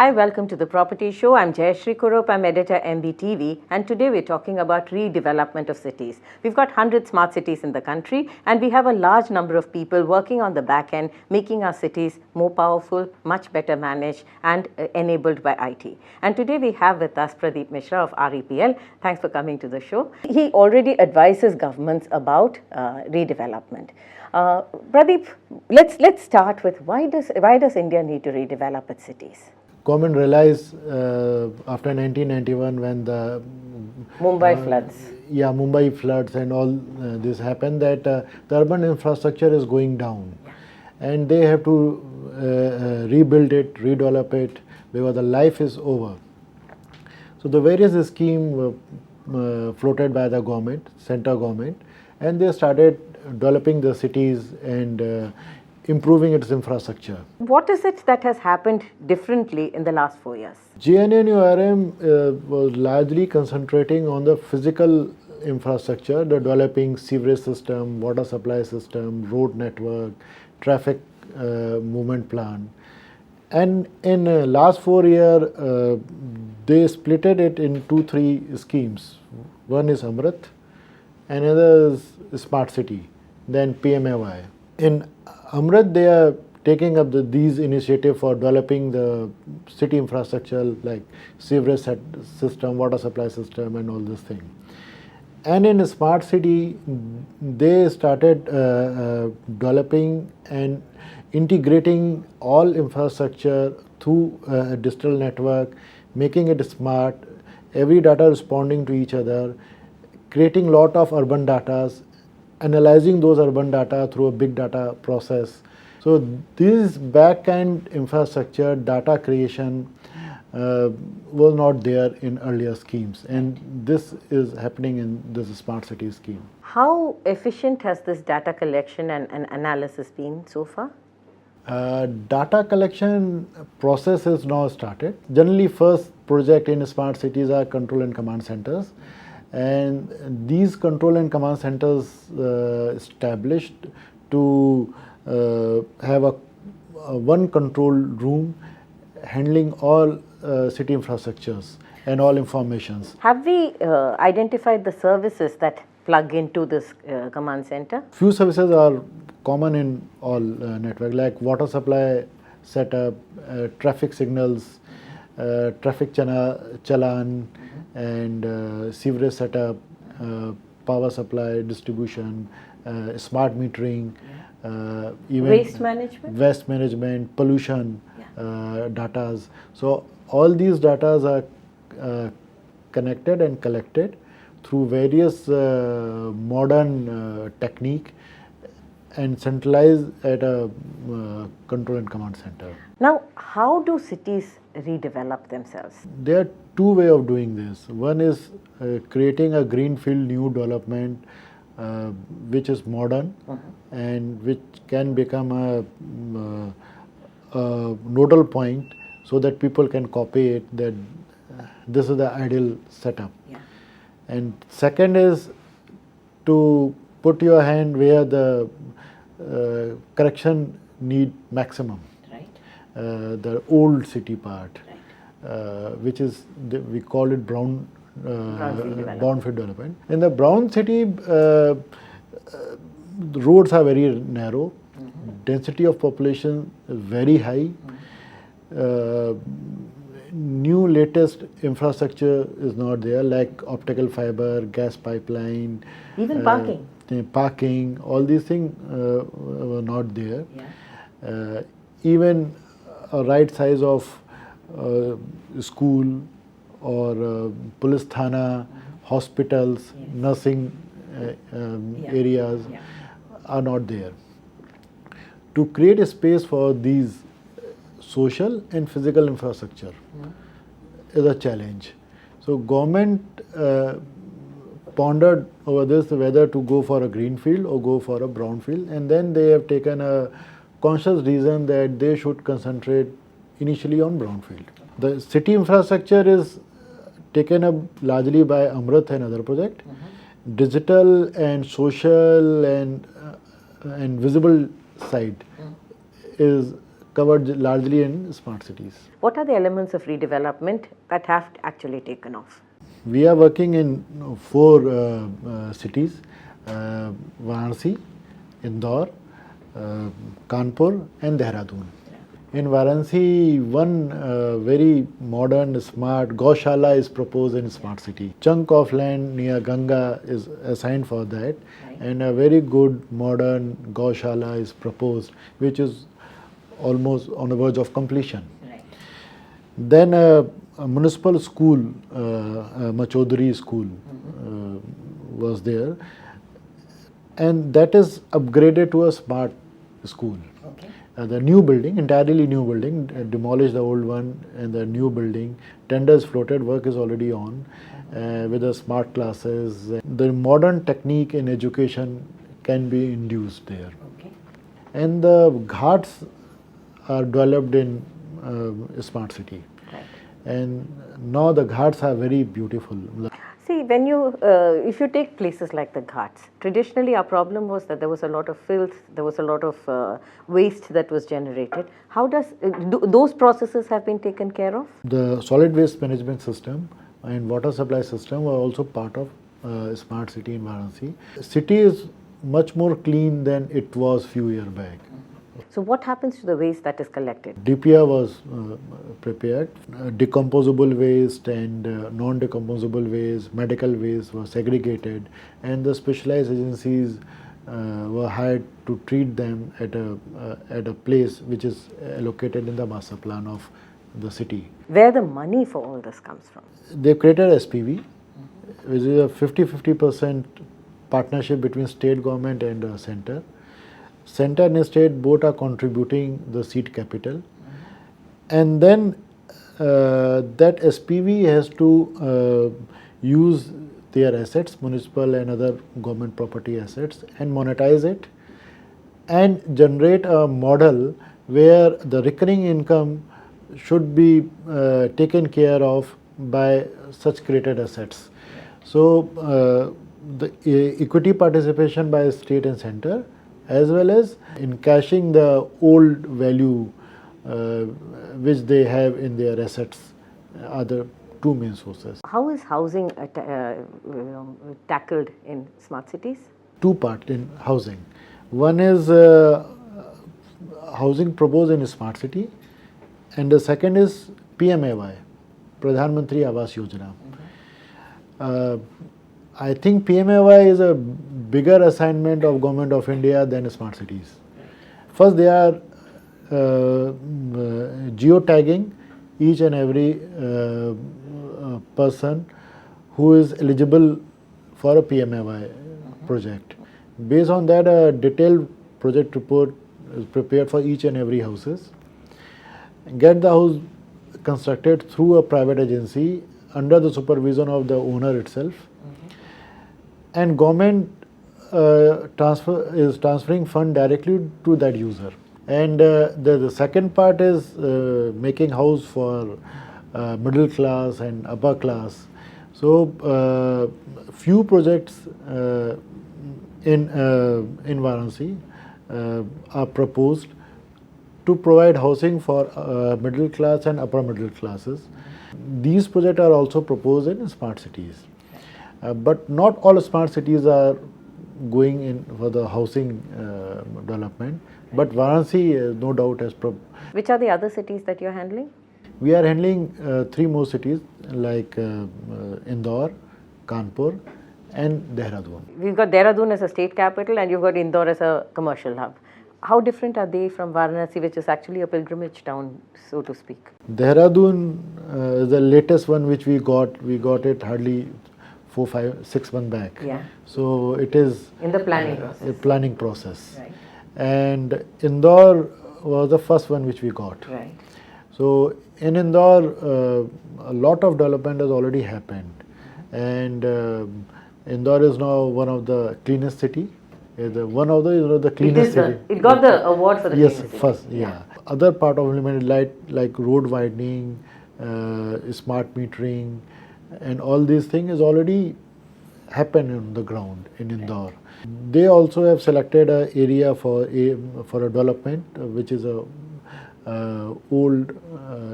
Hi, welcome to the Property Show. I'm Jayashree Kurup, I'm editor MBTV, and today we're talking about redevelopment of cities. We've got 100 smart cities in the country, and we have a large number of people working on the back end, making our cities more powerful, much better managed, and enabled by IT. And today we have with us Pradeep Misra of REPL. Thanks for coming to the show. He already advises governments about redevelopment. Pradeep, let's start with why does India need to redevelop its cities? Government realized after 1991 when the Mumbai floods. Yeah, Mumbai floods and all this happened that the urban infrastructure is going down, and they have to rebuild it, redevelop it because the life is over. So the various schemes floated by the government, central government, and they started developing the cities and improving its infrastructure. What is it that has happened differently in the last 4 years? GNNURM was largely concentrating on the physical infrastructure, the developing sewerage system, water supply system, road network, traffic movement plan. And in last 4 years, they splitted it in 2-3 schemes. One is Amrut, another is Smart City, then PMAY. In Amrut, they are taking up these initiatives for developing the city infrastructure like sewerage system, water supply system, and all this thing. And in a smart city, they started developing and integrating all infrastructure through a digital network, making it smart, every data responding to each other, creating a lot of urban data, analyzing those urban data through a big data process. So this back-end infrastructure, data creation was not there in earlier schemes, and this is happening in this smart city scheme. How efficient has this data collection and analysis been so far? Data collection process is now started. Generally, first project in smart cities are control and command centers. And these control and command centers established to have a one control room handling all city infrastructures and all informations. Have we identified the services that plug into this command center? Few services are common in all network, like water supply setup, traffic signals, traffic challan, and sewerage setup, power supply distribution, smart metering, even waste management, pollution datas. So all these datas are connected and collected through various modern technique and centralized at a control and command center. Now, how do cities redevelop themselves? There are two ways of doing this. One is creating a greenfield new development which is modern and which can become a nodal point so that people can copy it, that this is the ideal setup. Yeah. And second is to put your hand where the correction need maximum. Right. The old city part, right. Which is we call it brownfield development. In the brown city, the roads are very narrow, density of population is very high. New latest infrastructure is not there, like optical fiber, gas pipeline, even parking. Parking, all these things were not there. Yeah. Even a right size of school or police thana, hospitals, yes. Nursing areas are not there. To create a space for these social and physical infrastructure is a challenge. So government pondered over this whether to go for a greenfield or go for a brownfield, and then they have taken a conscious reason that they should concentrate initially on brownfield. The city infrastructure is taken up largely by Amrut and other projects. Digital and social and visible side is covered largely in smart cities. What are the elements of redevelopment that have actually taken off? We are working in 4 cities, Varanasi, Indore, Kanpur and Dehradun. In Varanasi, one very modern, smart Gaushala is proposed in smart city. Chunk of land near Ganga is assigned for that, and a very good modern Gaushala is proposed, which is almost on the verge of completion. Then a municipal school, Machodhuri school, was there, and that is upgraded to a smart school. The new building, entirely new building, demolished the old one, and the new building, tenders floated, work is already on, with the smart classes. The modern technique in education can be induced there. And the ghats are developed in smart city. And now the ghats are very beautiful. See, when you, if you take places like the ghats, traditionally our problem was that there was a lot of filth, there was a lot of waste that was generated. How does, those processes have been taken care of? The solid waste management system and water supply system were also part of smart city in Varanasi. City is much more clean than it was few years back. So what happens to the waste that is collected? DPR was prepared. Decomposable waste and non-decomposable waste, medical waste were segregated, and the specialized agencies were hired to treat them at a place which is allocated in the master plan of the city. Where the money for all this comes from? They created SPV, which is a 50-50% partnership between state government and center. Center and state both are contributing the seed capital, and then that SPV has to use their assets, municipal and other government property assets, and monetize it and generate a model where the recurring income should be taken care of by such created assets. So the equity participation by state and center, as well as in cashing the old value which they have in their assets, are the two main sources. How is housing tackled in smart cities? Two parts in housing. One is housing proposed in a smart city, and the second is PMAY, Pradhan Mantri Awas Yojana. I think PMAY is a bigger assignment of Government of India than smart cities. First, they are geotagging each and every person who is eligible for a PMAY project. Based on that, a detailed project report is prepared for each and every houses. Get the house constructed through a private agency under the supervision of the owner itself. And government is transferring fund directly to that user. And the second part is making house for middle class and upper class. So few projects in Varanasi are proposed to provide housing for middle class and upper middle classes. These projects are also proposed in smart cities. But not all smart cities are going in for the housing development. But Varanasi, no doubt, has. Which are the other cities that you're handling? We are handling 3 more cities like Indore, Kanpur, and Dehradun. We've got Dehradun as a state capital, and you've got Indore as a commercial hub. How different are they from Varanasi, which is actually a pilgrimage town, so to speak? Dehradun is the latest one which we got. We got it hardly 4, 5, 6 months back. Yeah. So it is in the planning process. A planning process. Right. And Indore was the first one which we got. Right. So in Indore, a lot of development has already happened, and Indore is now one of the cleanest city. One of the cleanest city. It got the award for the cleanest city. Yes, first, yeah. Other part of implemented like road widening, smart metering, and all these things is already happened on the ground in Indore. They also have selected an area for a development, which is a old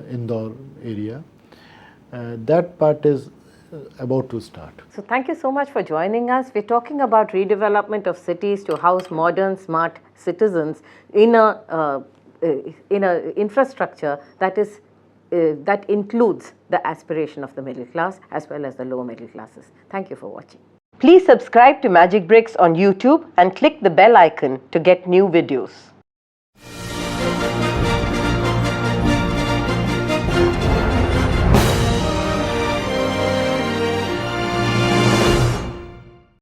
Indore area. That part is about to start. So thank you so much for joining us. We're talking about redevelopment of cities to house modern, smart citizens in a infrastructure that is that includes the aspiration of the middle class as well as the lower middle classes. Thank you for watching. Please subscribe to Magic Bricks on YouTube and click the bell icon to get new videos.